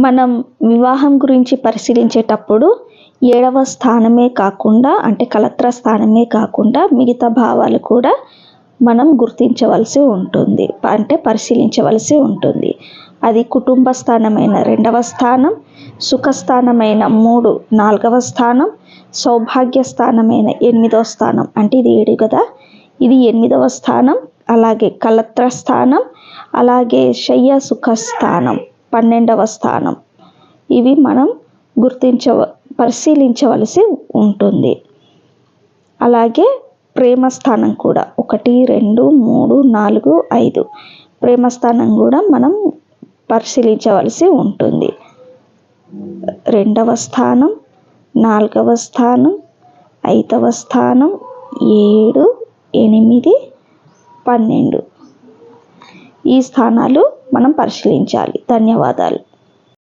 మనం వివాహం గురించి పరిశీలించేటప్పుడు 7వ స్థానమే కాకుండా అంటే కలత్ర స్థానమే కాకుండా మిగతా భావాలు కూడా మనం గుర్తించవలసి ఉంటుంది, అంటే పరిశీలించవలసి ఉంటుంది. అది కుటుంబ స్థానమైన 2వ స్థానం, సుఖస్థానమైన 3 4వ స్థానం, సౌభాగ్య స్థానమైన 8వ స్థానం. అంటే ఇది 7 కదా, ఇది 8వ స్థానం. అలాగే కలత్ర స్థానం, అలాగే శయ్య సుఖ స్థానం 12వ స్థానం. ఇవి మనం పరిశీలించవలసి ఉంటుంది. అలాగే ప్రేమ స్థానం కూడా 1 2 3 4 5 ప్రేమ స్థానం కూడా మనం పరిశీలించవలసి ఉంటుంది. 2వ స్థానం, 4వ స్థానం, 5వ స్థానం, 7 8 12 ఈ స్థానాలు మనం పరిశీలించాలి. ధన్యవాదాలు.